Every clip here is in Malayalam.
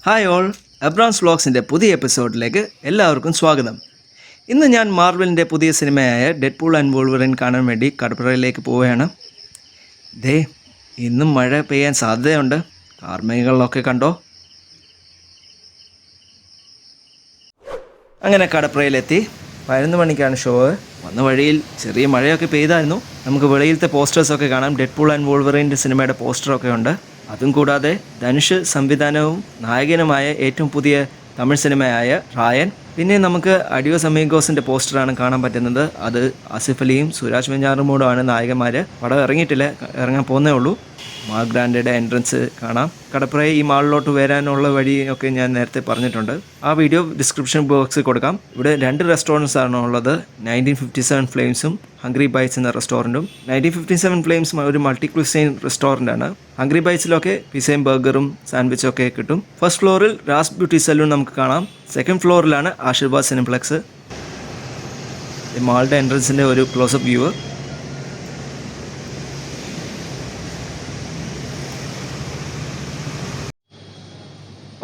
ഹായ് ഓൾ, എബ്രാംസ് വ്ളോഗ്സിൻ്റെ പുതിയ എപ്പിസോഡിലേക്ക് എല്ലാവർക്കും സ്വാഗതം. ഇന്ന് ഞാൻ മാർവലിൻ്റെ പുതിയ സിനിമയായ ഡെഡ്പൂൾ ആൻഡ് വോൾവറിൻ കാണാൻ വേണ്ടി കടപ്പുറയിലേക്ക് പോവുകയാണ്. ഇന്നും മഴ പെയ്യാൻ സാധ്യതയുണ്ട്. കാർമേഘങ്ങളിലൊക്കെ കണ്ടോ. അങ്ങനെ കടപ്പുറയിലെത്തി. 11 മണിക്കാണ് ഷോ. വന്ന വഴിയിൽ ചെറിയ മഴയൊക്കെ പെയ്തായിരുന്നു. നമുക്ക് വെളിയിലത്തെ പോസ്റ്റേഴ്സൊക്കെ കാണാം. ഡെഡ്പൂൾ ആൻഡ് വോൾവറിൻ്റെ സിനിമയുടെ പോസ്റ്ററൊക്കെ ഉണ്ട്. അതും കൂടാതെ ധനുഷ് സംവിധാനവും നായകനുമായ ഏറ്റവും പുതിയ തമിഴ് സിനിമയായ റായൻ. പിന്നെ നമുക്ക് അഡിയോസ് അമീഗോസിൻ്റെ പോസ്റ്ററാണ് കാണാൻ പറ്റുന്നത്. അത് ആസിഫ് അലിയും സുരാജ് വെഞ്ഞാറുമൂടുമാണ് നായകന്മാർ. പടം ഇറങ്ങിയിട്ടില്ല, ഇറങ്ങാൻ പോകുന്നേ ഉള്ളൂ. മാർക്ക് ഗ്രാൻഡയുടെ എൻട്രൻസ് കാണാം. കടപ്പുറയെ ഈ മാളിലോട്ട് വരാനുള്ള വഴിയൊക്കെ ഞാൻ നേരത്തെ പറഞ്ഞിട്ടുണ്ട്. ആ വീഡിയോ ഡിസ്ക്രിപ്ഷൻ ബോക്സിൽ കൊടുക്കാം. ഇവിടെ 2 റെസ്റ്റോറൻറ്റ്സ് ആണ് ഉള്ളത്. 1957 ഫ്ലെയിംസും ഹംഗ്രി ബൈറ്റ്സ് എന്ന റെസ്റ്റോറൻറ്റും. 1957 ഫ്ലെയിംസ് ഒരു മൾട്ടി ക്യൂസൈൻ റെസ്റ്റോറൻ്റ് ആണ്. ഹംഗ്രി ബൈറ്റ്സിലൊക്കെ പിസയും ബർഗറും സാൻഡ്വിച്ചും ഒക്കെ കിട്ടും. ഫസ്റ്റ് ഫ്ലോറിൽ റാസ് ബ്യൂട്ടി സലൂൺ നമുക്ക് കാണാം. സെക്കൻഡ് ഫ്ലോറിലാണ് ആശീർവാദ് സിനിപ്ലെക്സ്. മാളുടെ എൻട്രൻസിൻ്റെ ഒരു ക്ലോസപ്പ് വ്യൂ.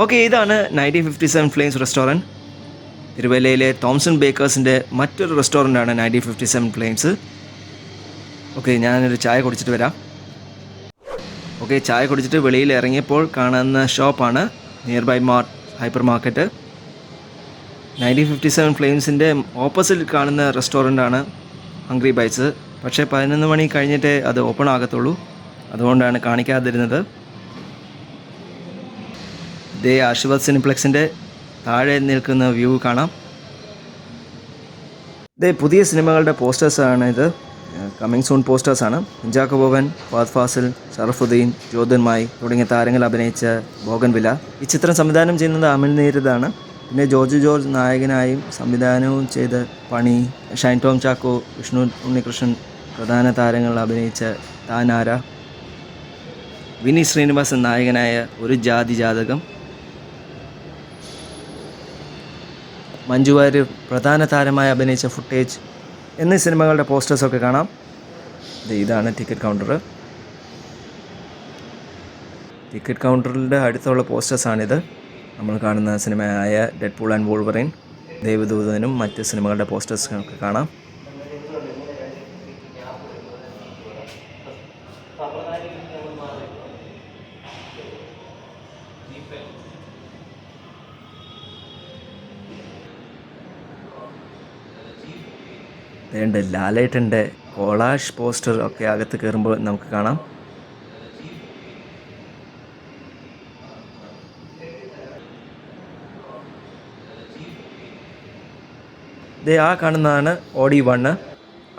ഓക്കെ, ഇതാണ് 1957 ഫ്ലെയിംസ് റെസ്റ്റോറൻറ്റ്. തിരുവല്ലയിലെ തോംസൺ ബേക്കേഴ്സിൻ്റെ മറ്റൊരു റെസ്റ്റോറൻ്റാണ് 1957 ഫ്ലെയിംസ്. ഓക്കെ, ഞാനൊരു ചായ കുടിച്ചിട്ട് വരാം. ഓക്കെ, ചായ കുടിച്ചിട്ട് വെളിയിൽ ഇറങ്ങിയപ്പോൾ കാണുന്ന ഷോപ്പാണ് നിയർ ബൈ ഹൈപ്പർ മാർക്കറ്റ്. 1957 ഫ്ലെയിംസിൻ്റെ ഓപ്പോസിറ്റ് കാണുന്ന റെസ്റ്റോറൻ്റാണ് ഹംഗ്രി ബൈറ്റ്സ്. പക്ഷേ 11 മണി കഴിഞ്ഞിട്ടേ അത് ഓപ്പൺ ആകത്തുള്ളൂ. അതുകൊണ്ടാണ് കാണിക്കാതിരുന്നത്. ആശീർവാദ് സിനിപ്ലെക്സിൻ്റെ താഴെ നിൽക്കുന്ന വ്യൂ കാണാം. പുതിയ സിനിമകളുടെ പോസ്റ്റേഴ്സാണ് ഇത്. കമ്മിങ് സൂൺ പോസ്റ്റേഴ്സാണ്. കുഞ്ചാക്കോ ബോബൻ, ഫഹദ് ഫാസിൽ, ഷറഫുദ്ദീൻ, ജ്യോതിർമായി തുടങ്ങിയ താരങ്ങൾ അഭിനയിച്ച ബോഗൻവില. ഈ ചിത്രം സംവിധാനം ചെയ്യുന്നത് അമിൽ നീരദാണ്. പിന്നെ ജോർജ് നായകനായും സംവിധാനവും ചെയ്ത പണി, ഷൈൻ ടോം ചാക്കോ, വിഷ്ണു ഉണ്ണികൃഷ്ണൻ പ്രധാന താരങ്ങൾ അഭിനയിച്ച താനാര, വിനീത് ശ്രീനിവാസൻ നായകനായ ഒരു ജാതി ജാതകം, മഞ്ജു വാര്യർ പ്രധാന താരമായി അഭിനയിച്ച ഫുട്ടേജ് എന്നീ സിനിമകളുടെ പോസ്റ്റേഴ്സൊക്കെ കാണാം. ഇതാണ് ടിക്കറ്റ് കൗണ്ടർ. ടിക്കറ്റ് കൗണ്ടറിൻ്റെ അടുത്തുള്ള പോസ്റ്റേഴ്സാണിത്. നമ്മൾ കാണുന്ന സിനിമയായ ഡെഡ്പൂൾ ആൻഡ് വോൾവറിൻ, ദേവദൂതനും മറ്റ് സിനിമകളുടെ പോസ്റ്റേഴ്സൊക്കെ കാണാം. ലാലേട്ടൻ്റെ കോളാഷ് പോസ്റ്റർ ഒക്കെ അകത്ത് കയറുമ്പോൾ നമുക്ക് കാണാം. ആ കാണുന്നതാണ് ഓഡി 1.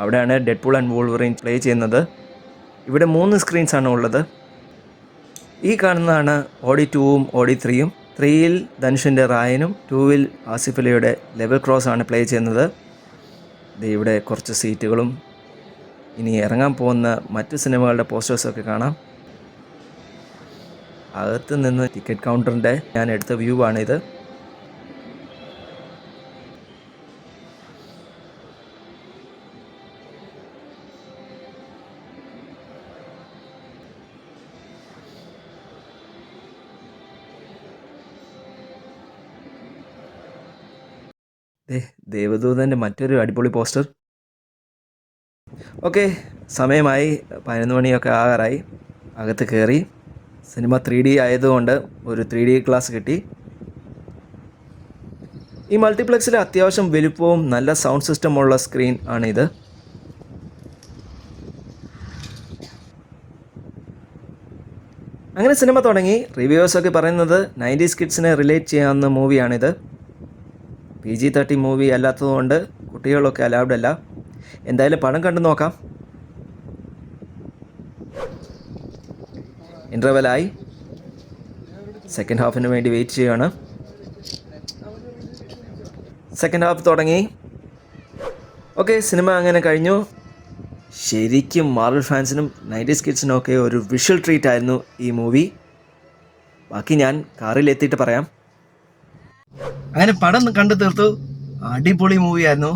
അവിടെയാണ് ഡെഡ്പൂൾ ആൻഡ് വോൾവറിൻ പ്ലേ ചെയ്യുന്നത്. ഇവിടെ 3 സ്ക്രീൻസാണ് ഉള്ളത്. ഈ കാണുന്നതാണ് ഓഡി 2ഉം ഓഡി 3യും. 3യിൽ ധനുഷിൻ്റെ റായനും 2വിൽ ആസിഫ് അലിയുടെ ലെവൽ ക്രോസ് ആണ് പ്ലേ ചെയ്യുന്നത്. ഇവിടെ കുറച്ച് സീറ്റുകളും ഇനി ഇറങ്ങാൻ പോകുന്ന മറ്റ് സിനിമകളുടെ പോസ്റ്റേഴ്സൊക്കെ കാണാം. അകത്ത് നിന്ന് ടിക്കറ്റ് കൗണ്ടറിൻ്റെ ഞാൻ എടുത്ത വ്യൂ ആണിത്. ദേവദൂതൻ്റെ മറ്റൊരു അടിപൊളി പോസ്റ്റർ. ഓക്കെ, സമയമായി. 11 മണിയൊക്കെ ആകാറായി. അകത്ത് കയറി. സിനിമ 3D ആയതുകൊണ്ട് ഒരു 3D ഗ്ലാസ് കിട്ടി. ഈ മൾട്ടിപ്ലക്സിൽ അത്യാവശ്യം വലുപ്പവും നല്ല സൗണ്ട് സിസ്റ്റമുള്ള സ്ക്രീൻ ആണിത്. അങ്ങനെ സിനിമ തുടങ്ങി. റിവ്യൂവേഴ്സൊക്കെ പറയുന്നത് 90s കിഡ്സിനെ റിലേറ്റ് ചെയ്യാവുന്ന മൂവിയാണിത്. PG-13 മൂവി അല്ലാത്തതുകൊണ്ട് കുട്ടികളൊക്കെ അലൗഡ് അല്ല. എന്തായാലും പടം കണ്ടു നോക്കാം. ഇൻ്റർവെലായി. സെക്കൻഡ് ഹാഫിന് വേണ്ടി വെയിറ്റ് ചെയ്യുകയാണ്. സെക്കൻഡ് ഹാഫ് തുടങ്ങി. ഓക്കെ, സിനിമ അങ്ങനെ കഴിഞ്ഞു. ശരിക്കും മാർവൽ ഫാൻസിനും 90s കിഡ്സിനും ഒക്കെ ഒരു വിഷ്വൽ ട്രീറ്റ് ആയിരുന്നു ഈ മൂവി. ബാക്കി ഞാൻ കാറിലെത്തിയിട്ട് പറയാം. അങ്ങനെ പടം കണ്ടു തീർത്തു. അടിപൊളി മൂവിയായിരുന്നു.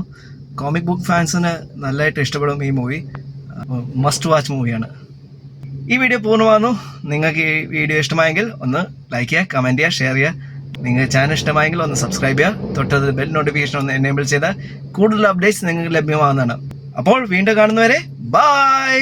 കോമിക് ബുക്ക് ഫാൻസിന് നല്ലതായിട്ട് ഇഷ്ടപ്പെടും ഈ മൂവി. മസ്റ്റ് വാച്ച് മൂവിയാണ്. ഈ വീഡിയോ പൂർണ്ണമാകുന്നു. നിങ്ങൾക്ക് ഈ വീഡിയോ ഇഷ്ടമായെങ്കിൽ ഒന്ന് ലൈക്ക് ചെയ്യുക, കമൻറ്റ് ചെയ്യുക, ഷെയർ ചെയ്യുക. നിങ്ങൾക്ക് ചാനൽ ഇഷ്ടമായെങ്കിൽ ഒന്ന് സബ്സ്ക്രൈബ് ചെയ്യുക, തൊട്ടത് ബെൽ നോട്ടിഫിക്കേഷൻ ഒന്ന് എനേബിൾ ചെയ്താൽ കൂടുതൽ അപ്ഡേറ്റ്സ് നിങ്ങൾക്ക് ലഭ്യമാകുന്നതാണ്. അപ്പോൾ വീണ്ടും കാണുന്നവരെ ബൈ.